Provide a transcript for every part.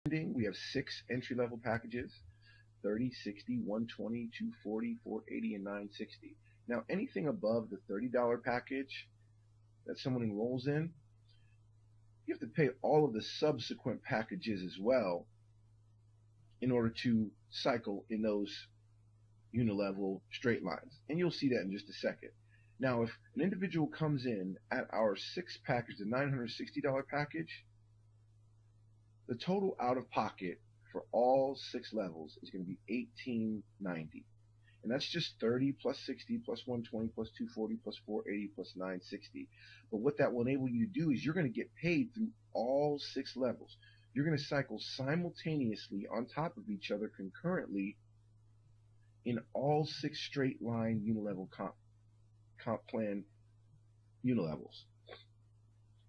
We have 6 entry-level packages: 30, 60, 120, 240, 480, and 960. Now, anything above the $30 package that someone enrolls in, you have to pay all of the subsequent packages as well in order to cycle in those unilevel straight lines. And you'll see that in just a second. Now, if an individual comes in at our 6 package, the $960 package, the total out of pocket for all 6 levels is going to be $18.90. And that's just 30 plus 60 plus 120 plus 240 plus 480 plus 960. But what that will enable you to do is you're going to get paid through all 6 levels. You're going to cycle simultaneously on top of each other concurrently in all 6 straight line unilevel comp plan unilevels.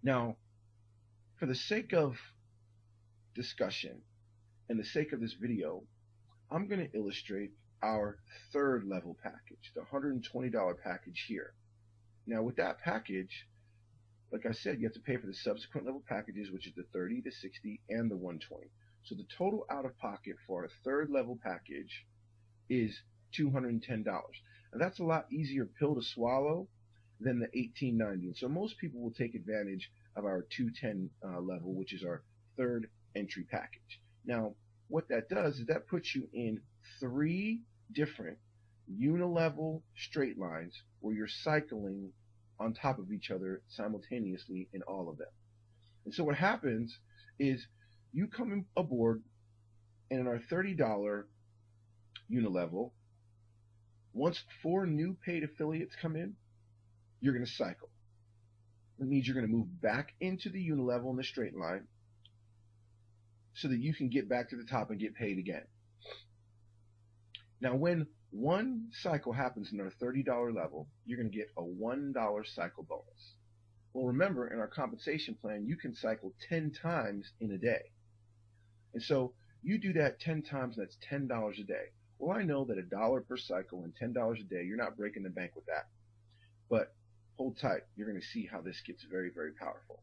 Now, for the sake of discussion and the sake of this video, I'm going to illustrate our 3rd level package, the $120 package here. Now, with that package, like I said, you have to pay for the subsequent level packages, which is the 30, the 60, and the 120. So the total out of pocket for our 3rd level package is $210. Now, that's a lot easier pill to swallow than the $18.90. And so most people will take advantage of our 210 level, which is our 3rd entry package. Now, what that does is that puts you in 3 different unilevel straight lines where you're cycling on top of each other simultaneously in all of them. And so what happens is you come aboard, and in our $30 unilevel, once 4 new paid affiliates come in, you're going to cycle. That means you're going to move back into the unilevel in the straight line so that you can get back to the top and get paid again. Now, when 1 cycle happens in our $30 level, you're going to get a $1 cycle bonus. Well, remember, in our compensation plan, you can cycle 10 times in a day. And so you do that 10 times, and that's $10 a day. Well, I know that $1 per cycle and $10 a day, you're not breaking the bank with that. But hold tight. You're going to see how this gets very, very powerful.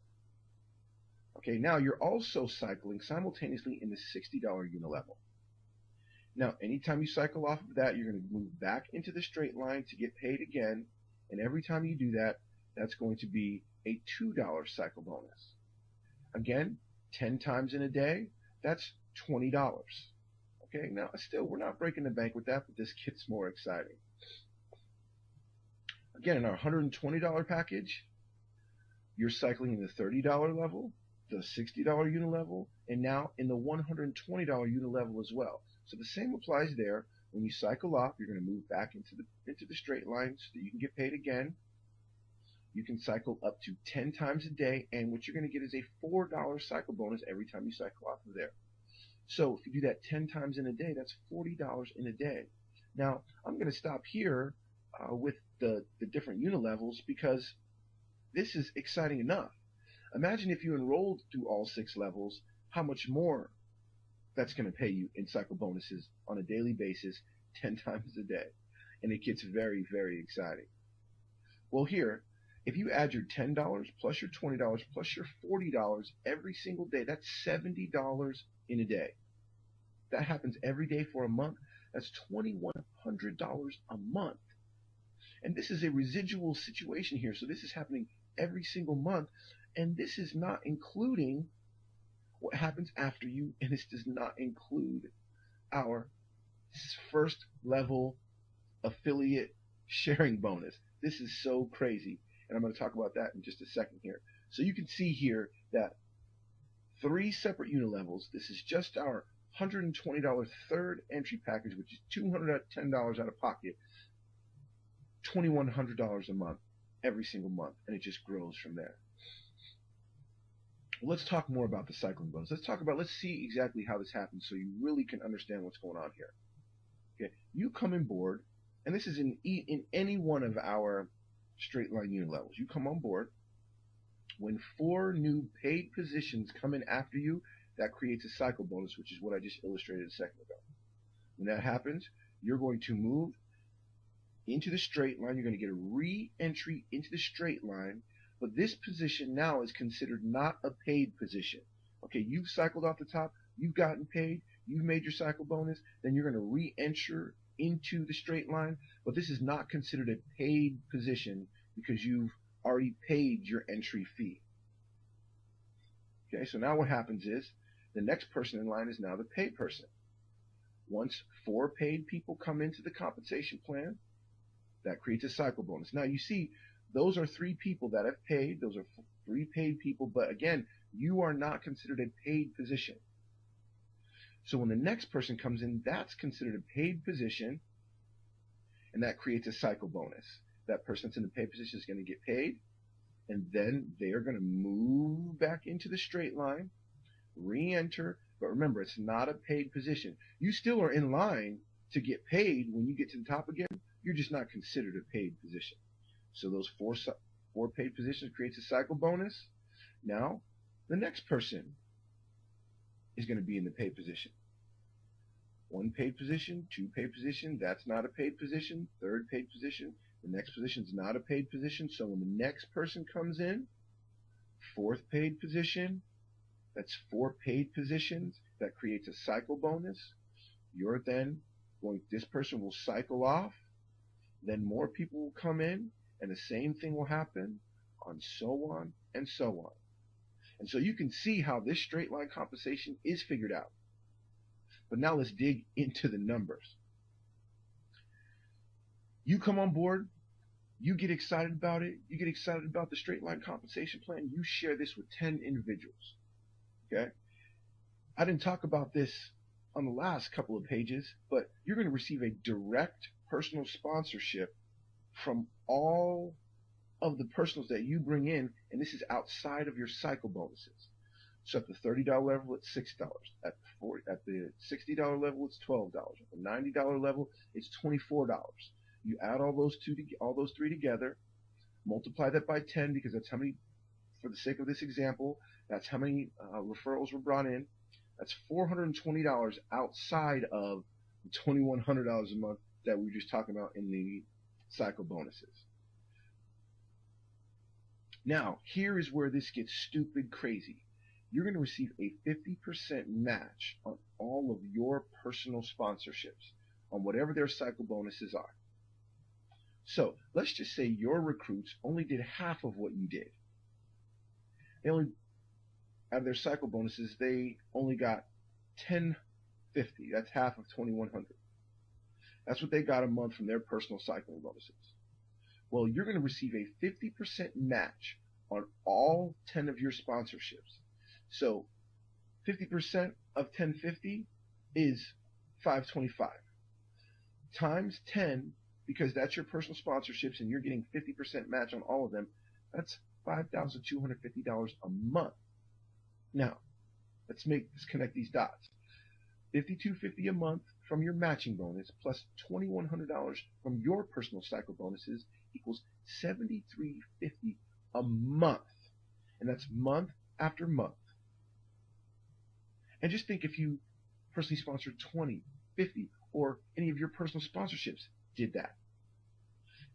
Okay, now you're also cycling simultaneously in the $60 unilevel. Now, anytime you cycle off of that, you're going to move back into the straight line to get paid again. And every time you do that, that's going to be a $2 cycle bonus. Again, 10 times in a day, that's $20. Okay, now still, we're not breaking the bank with that, but this gets more exciting. Again, in our $120 package, you're cycling in the $30 level, the $60 unilevel, and now in the $120 unilevel as well. So the same applies there. When you cycle off, you're going to move back into the straight line so that you can get paid again. You can cycle up to 10 times a day, and what you're going to get is a $4 cycle bonus every time you cycle off of there. So if you do that 10 times in a day, that's $40 in a day. Now, I'm going to stop here with the different unilevels because this is exciting enough. Imagine if you enrolled through all 6 levels, how much more that's going to pay you in cycle bonuses on a daily basis, 10 times a day. And it gets very, very exciting. Well, here, if you add your $10 plus your $20 plus your $40 every single day, that's $70 in a day. That happens every day for a month. That's $2,100 a month. And this is a residual situation here. So this is happening every single month. And this is not including what happens after you. And this does not include our 1st level affiliate sharing bonus. This is so crazy. And I'm going to talk about that in just a second here. So you can see here that 3 separate unilevels. This is just our $120 3rd entry package, which is $210 out of pocket, $2,100 a month, every single month, and it just grows from there. Well, let's talk more about the cycling bonus. Let's see exactly how this happens so you really can understand what's going on here. Okay, you come on board, and this is in any one of our straight line unilevels. You come on board. When 4 new paid positions come in after you, that creates a cycle bonus, which is what I just illustrated a second ago. When that happens, you're going to move into the straight line. You're going to get a re-entry into the straight line, but this position now is considered not a paid position. Okay, you've cycled off the top. you've gotten paid, you've made your cycle bonus, then you're going to re-enter into the straight line, but this is not considered a paid position because you've already paid your entry fee. Okay, so now what happens is the next person in line is now the paid person. Once 4 paid people come into the compensation plan, that creates a cycle bonus. Now you see, those are 3 people that have paid. Those are 3 paid people, but again, you are not considered a paid position. So when the next person comes in, that's considered a paid position, and that creates a cycle bonus. That person that's in the paid position is going to get paid, and then they are going to move back into the straight line, re-enter, but remember, it's not a paid position. You still are in line to get paid when you get to the top again. You're just not considered a paid position. So those 4 paid positions creates a cycle bonus. Now, the next person is going to be in the paid position. 1 paid position, 2 paid position, that's not a paid position. 3rd paid position, the next position is not a paid position. So when the next person comes in, 4th paid position, that's 4 paid positions, that creates a cycle bonus. You're then going, this person will cycle off, then more people will come in, and the same thing will happen, on so on and so on. And so you can see how this straight line compensation is figured out. But now let's dig into the numbers. You come on board, you get excited about it, you get excited about the straight line compensation plan, you share this with 10 individuals. Okay? I didn't talk about this on the last couple of pages, but you're going to receive a direct personal sponsorship from all of the personals that you bring in, and this is outside of your cycle bonuses. So at the $30 level, it's $6. At the $60 level, it's $12. At the $90 level, it's $24. You add all those 3 together, multiply that by 10 because that's how many, for the sake of this example, that's how many referrals were brought in. That's $420 outside of the $2,100 a month that we were just talking about in the cycle bonuses. Now, here is where this gets stupid crazy. You're going to receive a 50% match on all of your personal sponsorships, on whatever their cycle bonuses are. So let's just say your recruits only did half of what you did. They only, out of their cycle bonuses, they only got $1,050. That's half of $2,100. That's what they got a month from their personal cycling bonuses. Well, you're going to receive a 50% match on all 10 of your sponsorships. So 50% of 1,050 is $525 times 10, because that's your personal sponsorships and you're getting 50% match on all of them. That's $5,250 a month. Now, let's connect these dots. $5,250 a month from your matching bonus plus $2,100 from your personal cycle bonuses equals $7,350 a month. And that's month after month. And just think if you personally sponsored 20, 50, or any of your personal sponsorships did that.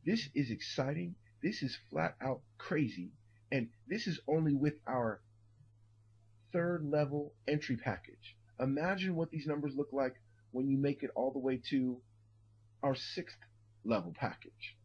This is exciting. This is flat out crazy. And this is only with our 3rd level entry package. Imagine what these numbers look like when you make it all the way to our 6th level package.